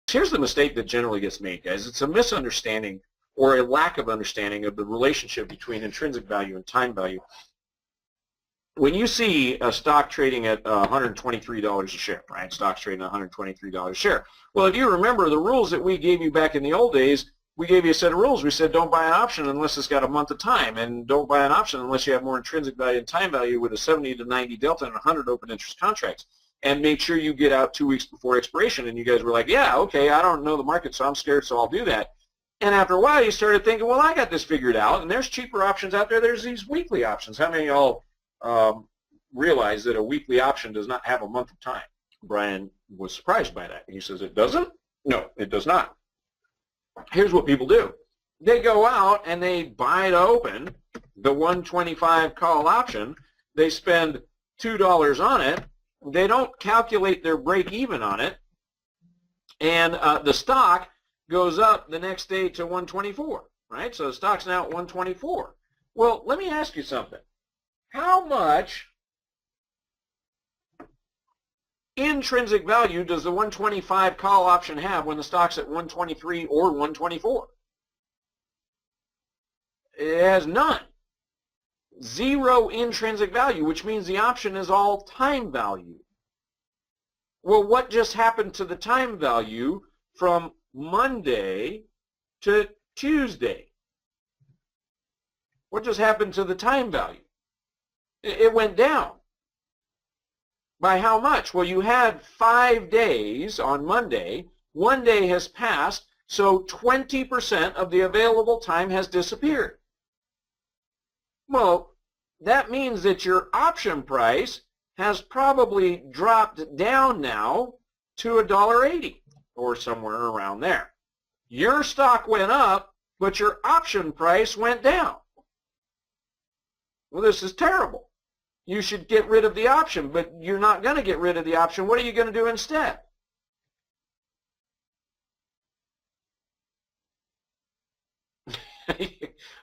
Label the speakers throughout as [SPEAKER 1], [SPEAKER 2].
[SPEAKER 1] Here's the mistake that generally gets made, guys. It's a misunderstanding or a lack of understanding of the relationship between intrinsic value and time value. When you see a stock trading at $123 a share, right? Stock's trading at $123 a share. Well, if you remember the rules that we gave you back in the old days, we gave you a set of rules. We said don't buy an option unless it's got a month of time, and don't buy an option unless you have more intrinsic value and time value with a 70 to 90 delta and 100 open interest contracts. And make sure you get out 2 weeks before expiration. And you guys were like, yeah, okay, I don't know the market, so I'm scared, so I'll do that. And after a while, you started thinking, well, I got this figured out, and there's cheaper options out there. There's these weekly options. How many of y'all realize that a weekly option does not have a month of time? Brian was surprised by that. He says, it doesn't? No, it does not. Here's what people do. They go out and they buy to open the 125 call option. They spend $2 on it. They don't calculate their break even on it. And the stock goes up the next day to 124, right? So the stock's now at 124. Well, let me ask you something. How much intrinsic value does the 125 call option have when the stock's at 123 or 124? It has none. Zero intrinsic value, which means the option is all time value. Well, what just happened to the time value from Monday to Tuesday? What just happened to the time value? It went down. By how much? Well, you had 5 days on Monday. 1 day has passed, so 20% of the available time has disappeared. Well, that means that your option price has probably dropped down now to $1.80 or somewhere around there. Your stock went up, but your option price went down. Well, this is terrible. You should get rid of the option, but you're not going to get rid of the option. What are you going to do instead?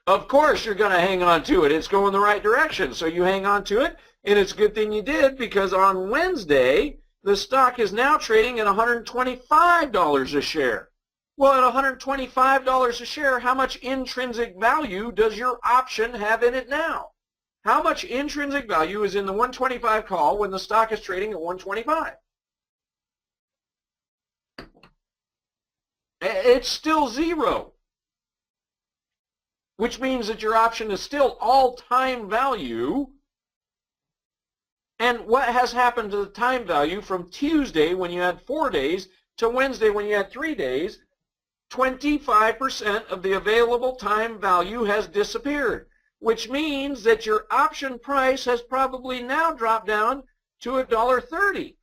[SPEAKER 1] Of course you're going to hang on to it. It's going the right direction, so you hang on to it, and it's a good thing you did, because on Wednesday, the stock is now trading at $125 a share. Well, at $125 a share, how much intrinsic value does your option have in it now? How much intrinsic value is in the 125 call when the stock is trading at 125? It's still zero, which means that your option is still all time value. And what has happened to the time value from Tuesday when you had 4 days to Wednesday when you had 3 days? 25% of the available time value has disappeared, which means that your option price has probably now dropped down to $1.30.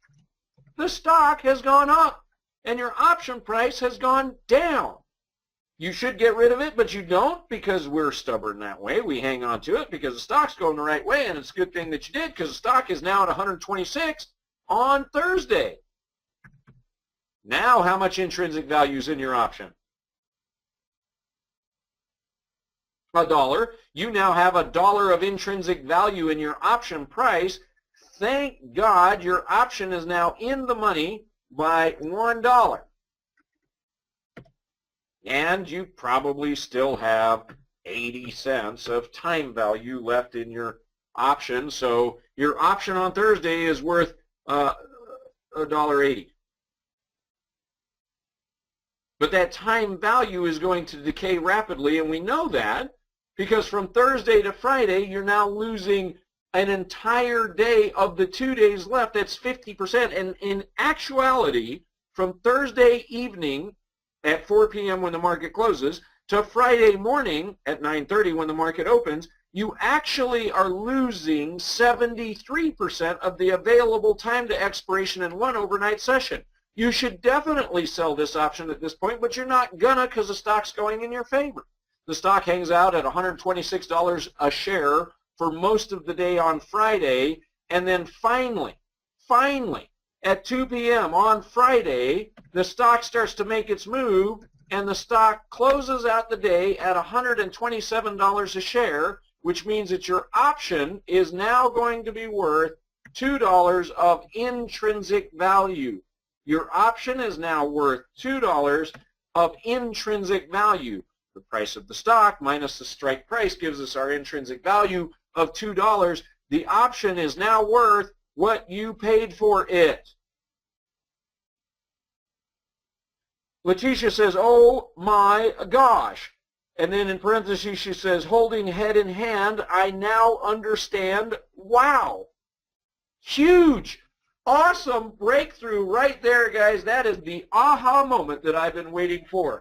[SPEAKER 1] The stock has gone up, and your option price has gone down. You should get rid of it, but you don't, because we're stubborn that way. We hang on to it because the stock's going the right way, and it's a good thing that you did, because the stock is now at 126 on Thursday. Now, how much intrinsic value is in your option? $1. You now have $1 of intrinsic value in your option price. Thank God your option is now in the money by $1. And you probably still have 80 cents of time value left in your option. So your option on Thursday is worth $1.80. But that time value is going to decay rapidly, and we know that because from Thursday to Friday, you're now losing an entire day of the 2 days left. That's 50%. And in actuality, from Thursday evening at 4 p.m. when the market closes to Friday morning at 9:30 when the market opens, you actually are losing 73% of the available time to expiration in one overnight session. You should definitely sell this option at this point, but you're not gonna, because the stock's going in your favor. The stock hangs out at $126 a share for most of the day on Friday, and then finally, at 2 p.m. on Friday, the stock starts to make its move, and the stock closes out the day at $127 a share, which means that your option is now going to be worth $2 of intrinsic value. Your option is now worth $2 of intrinsic value. The price of the stock minus the strike price gives us our intrinsic value of $2. The option is now worth what you paid for it. Letitia says, oh my gosh. And then in parentheses she says, holding head in hand, I now understand. Wow. Huge. Awesome breakthrough right there, guys. That is the aha moment that I've been waiting for.